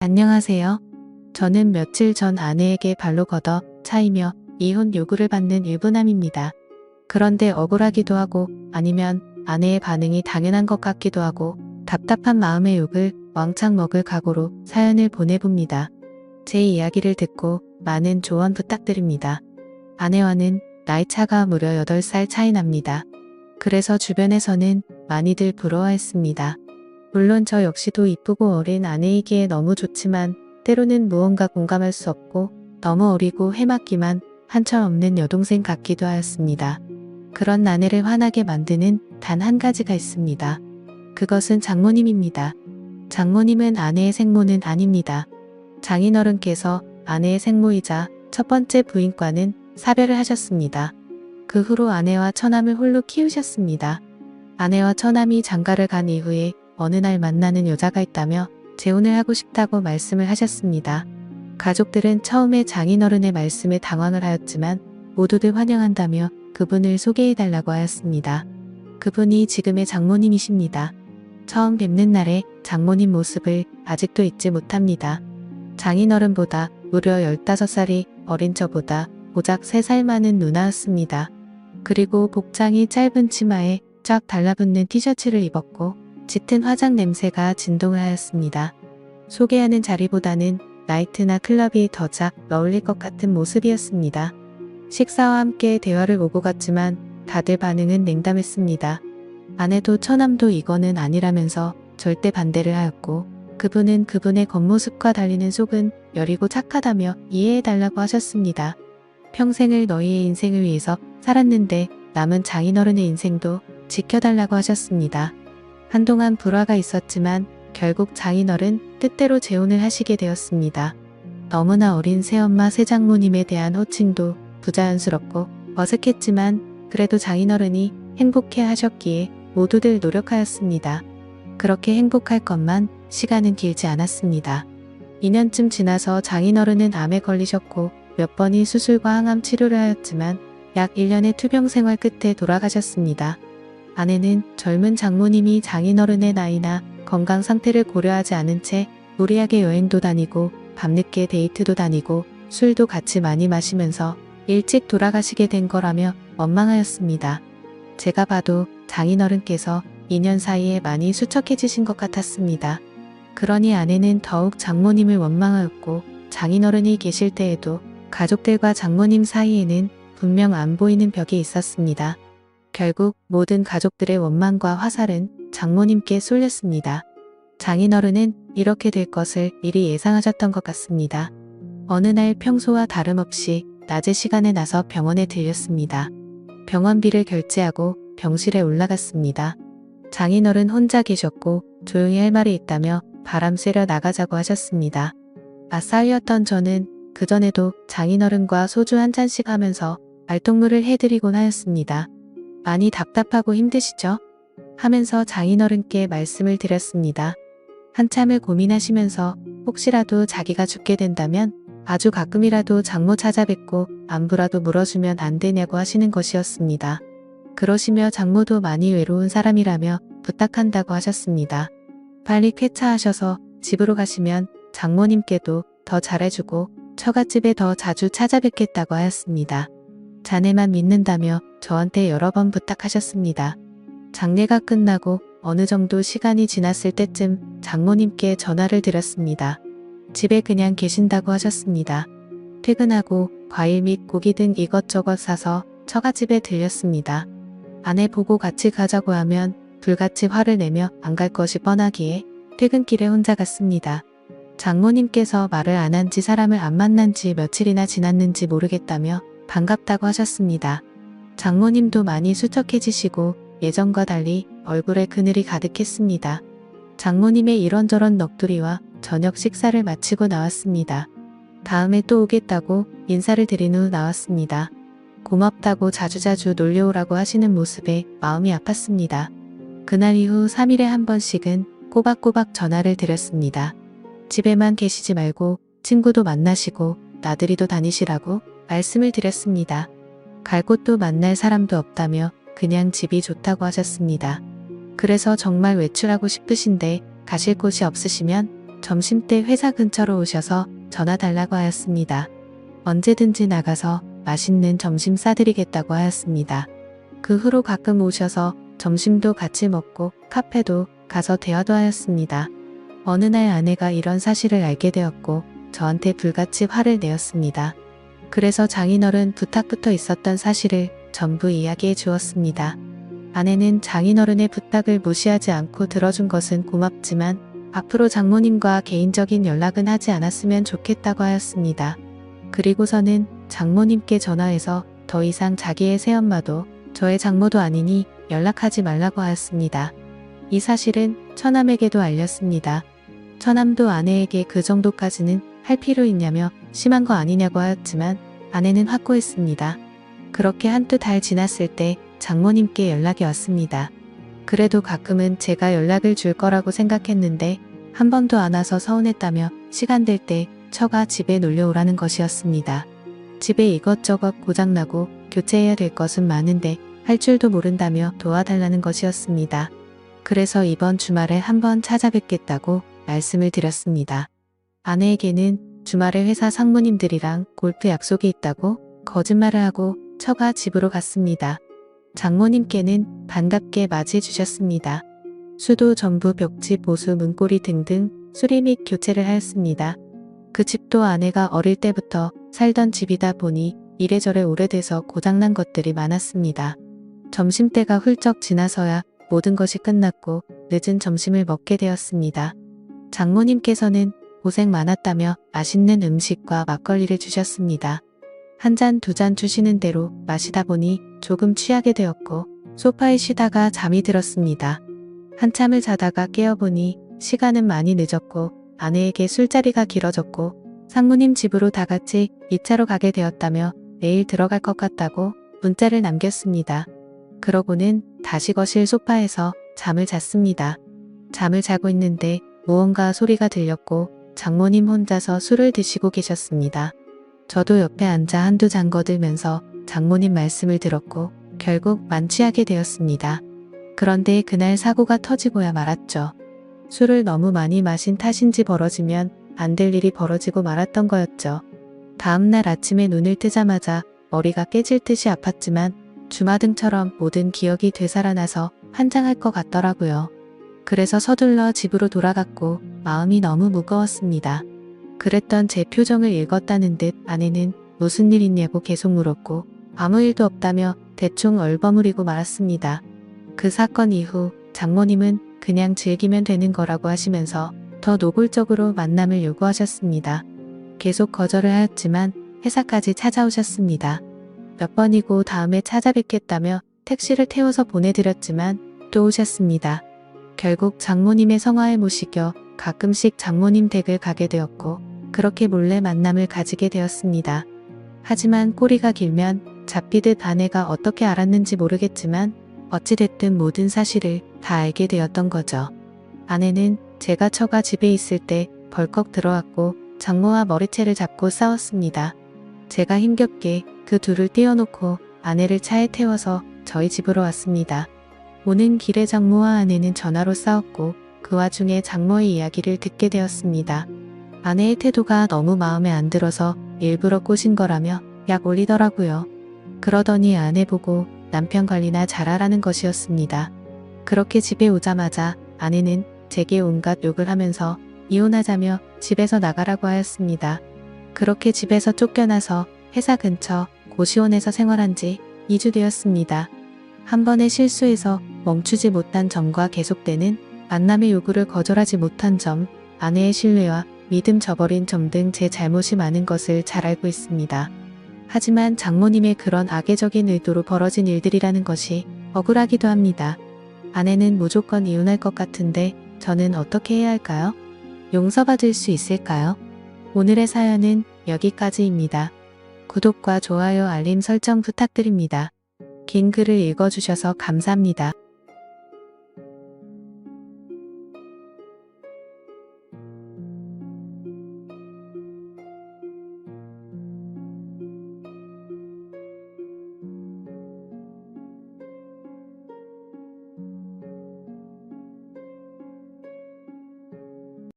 안녕하세요. 저는 며칠 전 아내에게 발로 걷어 차이며 이혼 요구를 받는 유부남입니다. 그런데 억울하기도 하고 아니면 아내의 반응이 당연한 것 같기도 하고 답답한 마음의 욕을 왕창 먹을 각오로 사연을 보내봅니다. 제 이야기를 듣고 많은 조언 부탁드립니다. 아내와는 나이 차가 무려 8살 차이 납니다. 그래서 주변에서는 많이들 부러워했습니다. 물론 저 역시도 이쁘고 어린 아내이기에 너무 좋지만 때로는 무언가 공감할 수 없고 너무 어리고 해맞기만 한철없는 여동생 같기도 하였습니다. 그런 아내를 화나게 만드는 단 한 가지가 있습니다. 그것은 장모님입니다. 장모님은 아내의 생모는 아닙니다. 장인어른께서 아내의 생모이자 첫 번째 부인과는 사별을 하셨습니다. 그 후로 아내와 처남을 홀로 키우셨습니다. 아내와 처남이 장가를 간 이후에 어느 날 만나는 여자가 있다며 재혼을 하고 싶다고 말씀을 하셨습니다. 가족들은 처음에 장인어른의 말씀에 당황을 하였지만 모두들 환영한다며 그분을 소개해달라고 하였습니다. 그분이 지금의 장모님이십니다. 처음 뵙는 날의 장모님 모습을 아직도 잊지 못합니다. 장인어른보다 무려 15살이 어린 저보다 고작 3살 많은 누나였습니다. 그리고 복장이 짧은 치마에 쫙 달라붙는 티셔츠를 입었고 짙은 화장 냄새가 진동을 하였습니다. 소개하는 자리보다는 나이트나 클럽이 더 잘 어울릴 것 같은 모습이었습니다. 식사와 함께 대화를 오고 갔지만 다들 반응은 냉담했습니다. 아내도 처남도 이거는 아니라면서 절대 반대를 하였고 그분은 그분의 겉모습과 달리는 속은 여리고 착하다며 이해해달라고 하셨습니다. 평생을 너희의 인생을 위해서 살았는데 남은 장인어른의 인생도 지켜달라고 하셨습니다. 한동안 불화가 있었지만 결국 장인어른 뜻대로 재혼을 하시게 되었습니다. 너무나 어린 새엄마 새장모님에 대한 호칭도 부자연스럽고 어색했지만 그래도 장인어른이 행복해 하셨기에 모두들 노력하였습니다. 그렇게 행복할 것만 시간은 길지 않았습니다. 2년쯤 지나서 장인어른은 암에 걸리셨고 몇 번의 수술과 항암 치료를 하였지만 약 1년의 투병 생활 끝에 돌아가셨습니다. 아내는 젊은 장모님이 장인어른의 나이나 건강 상태를 고려하지 않은 채 무리하게 여행도 다니고 밤늦게 데이트도 다니고 술도 같이 많이 마시면서 일찍 돌아가시게 된 거라며 원망하였습니다. 제가 봐도 장인어른께서 2년 사이에 많이 수척해지신 것 같았습니다. 그러니 아내는 더욱 장모님을 원망하였고 장인어른이 계실 때에도 가족들과 장모님 사이에는 분명 안 보이는 벽이 있었습니다. 결국 모든 가족들의 원망과 화살은 장모님께 쏠렸습니다. 장인어른은 이렇게 될 것을 미리 예상하셨던 것 같습니다. 어느 날 평소와 다름없이 낮의 시간에 나서 병원에 들렸습니다. 병원비를 결제하고 병실에 올라갔습니다. 장인어른 혼자 계셨고 조용히 할 말이 있다며 바람 쐬러 나가자고 하셨습니다. 맞사위였던 저는 그전에도 장인어른과 소주 한 잔씩 하면서 말동무를 해드리곤 하였습니다. 많이 답답하고 힘드시죠? 하면서 장인어른께 말씀을 드렸습니다. 한참을 고민하시면서 혹시라도 자기가 죽게 된다면 아주 가끔이라도 장모 찾아뵙고 안부라도 물어주면 안 되냐고 하시는 것이었습니다. 그러시며 장모도 많이 외로운 사람이라며 부탁한다고 하셨습니다. 빨리 쾌차하셔서 집으로 가시면 장모님께도 더 잘해주고 처갓집에 더 자주 찾아뵙겠다고 하였습니다. 자네만 믿는다며 저한테 여러 번 부탁하셨습니다. 장례가 끝나고 어느 정도 시간이 지났을 때쯤 장모님께 전화를 드렸습니다. 집에 그냥 계신다고 하셨습니다. 퇴근하고 과일 및 고기 등 이것저것 사서 처갓집에 들렸습니다. 아내 보고 같이 가자고 하면 불같이 화를 내며 안 갈 것이 뻔하기에 퇴근길에 혼자 갔습니다. 장모님께서 말을 안 한지 사람을 안 만난지 며칠이나 지났는지 모르겠다며 반갑다고 하셨습니다. 장모님도 많이 수척해지시고 예전과 달리 얼굴에 그늘이 가득했습니다. 장모님의 이런저런 넋두리와 저녁 식사를 마치고 나왔습니다. 다음에 또 오겠다고 인사를 드린 후 나왔습니다. 고맙다고 자주자주 놀려오라고 하시는 모습에 마음이 아팠습니다. 그날 이후 3일에 한 번씩은 꼬박꼬박 전화를 드렸습니다. 집에만 계시지 말고 친구도 만나시고 나들이도 다니시라고 말씀을 드렸습니다. 갈 곳도 만날 사람도 없다며 그냥 집이 좋다고 하셨습니다. 그래서 정말 외출하고 싶으신데 가실 곳이 없으시면 점심때 회사 근처로 오셔서 전화 달라고 하였습니다. 언제든지 나가서 맛있는 점심 싸드리겠다고 하였습니다. 그 후로 가끔 오셔서 점심도 같이 먹고 카페도 가서 대화도 하였습니다. 어느 날 아내가 이런 사실을 알게 되었고 저한테 불같이 화를 내었습니다. 그래서 장인어른 부탁부터 있었던 사실을 전부 이야기해 주었습니다. 아내는 장인어른의 부탁을 무시하지 않고 들어준 것은 고맙지만 앞으로 장모님과 개인적인 연락은 하지 않았으면 좋겠다고 하였습니다. 그리고서는 장모님께 전화해서 더 이상 자기의 새엄마도 저의 장모도 아니니 연락하지 말라고 하였습니다. 이 사실은 처남에게도 알렸습니다. 처남도 아내에게 그 정도까지는 할 필요 있냐며 심한 거 아니냐고 하였지만 아내는 확고했습니다. 그렇게 한두 달 지났을 때 장모님께 연락이 왔습니다. 그래도 가끔은 제가 연락을 줄 거라고 생각했는데 한 번도 안 와서 서운했다며 시간 될 때 처가 집에 놀려오라는 것이었습니다. 집에 이것저것 고장나고 교체해야 될 것은 많은데 할 줄도 모른다며 도와달라는 것이었습니다. 그래서 이번 주말에 한번 찾아뵙겠다고 말씀을 드렸습니다. 아내에게는 주말에 회사 상무님들이랑 골프 약속이 있다고 거짓말을 하고 처가 집으로 갔습니다. 장모님께는 반갑게 맞이해 주셨습니다. 수도 전부 벽지 보수 문고리 등등 수리 및 교체를 하였습니다. 그 집도 아내가 어릴 때부터 살던 집이다 보니 이래저래 오래돼서 고장난 것들이 많았습니다. 점심때가 훌쩍 지나서야 모든 것이 끝났고 늦은 점심을 먹게 되었습니다. 장모님께서는 고생 많았다며 맛있는 음식과 막걸리를 주셨습니다. 한 잔 두 잔 주시는 대로 마시다 보니 조금 취하게 되었고 소파에 쉬다가 잠이 들었습니다. 한참을 자다가 깨어보니 시간은 많이 늦었고 아내에게 술자리가 길어졌고 상무님 집으로 다 같이 2차로 가게 되었다며 내일 들어갈 것 같다고 문자를 남겼습니다. 그러고는 다시 거실 소파에서 잠을 잤습니다. 잠을 자고 있는데 무언가 소리가 들렸고 장모님 혼자서 술을 드시고 계셨습니다. 저도 옆에 앉아 한두 잔 거들면서 장모님 말씀을 들었고 결국 만취하게 되었습니다. 그런데 그날 사고가 터지고야 말았죠. 술을 너무 많이 마신 탓인지 벌어지면 안 될 일이 벌어지고 말았던 거였죠. 다음날 아침에 눈을 뜨자마자 머리가 깨질 듯이 아팠지만 주마등처럼 모든 기억이 되살아나서 환장할 것 같더라고요. 그래서 서둘러 집으로 돌아갔고 마음이 너무 무거웠습니다. 그랬던 제 표정을 읽었다는 듯 아내는 무슨 일 있냐고 계속 물었고 아무 일도 없다며 대충 얼버무리고 말았습니다. 그 사건 이후 장모님은 그냥 즐기면 되는 거라고 하시면서 더 노골적으로 만남을 요구하셨습니다. 계속 거절을 하였지만 회사까지 찾아오셨습니다. 몇 번이고 다음에 찾아뵙겠다며 택시를 태워서 보내드렸지만 또 오셨습니다. 결국 장모님의 성화에 모시겨 가끔씩 장모님 댁을 가게 되었고 그렇게 몰래 만남을 가지게 되었습니다. 하지만 꼬리가 길면 잡히듯 아내가 어떻게 알았는지 모르겠지만 어찌됐든 모든 사실을 다 알게 되었던 거죠. 아내는 제가 처가 집에 있을 때 벌컥 들어왔고 장모와 머리채를 잡고 싸웠습니다. 제가 힘겹게 그 둘을 떼어놓고 아내를 차에 태워서 저희 집으로 왔습니다. 오는 길에 장모와 아내는 전화로 싸웠고 그 와중에 장모의 이야기를 듣게 되었습니다. 아내의 태도가 너무 마음에 안 들어서 일부러 꼬신 거라며 약 올리더라고요. 그러더니 아내 보고 남편 관리나 잘하라는 것이었습니다. 그렇게 집에 오자마자 아내는 제게 온갖 욕을 하면서 이혼하자며 집에서 나가라고 하였습니다. 그렇게 집에서 쫓겨나서 회사 근처 고시원에서 생활한 지 2주 되었습니다. 한 번의 실수에서 멈추지 못한 점과 계속되는 만남의 요구를 거절하지 못한 점, 아내의 신뢰와 믿음 저버린 점 등 제 잘못이 많은 것을 잘 알고 있습니다. 하지만 장모님의 그런 악의적인 의도로 벌어진 일들이라는 것이 억울하기도 합니다. 아내는 무조건 이혼할 것 같은데 저는 어떻게 해야 할까요? 용서받을 수 있을까요? 오늘의 사연은 여기까지입니다. 구독과 좋아요 알림 설정 부탁드립니다. 긴 글을 읽어주셔서 감사합니다.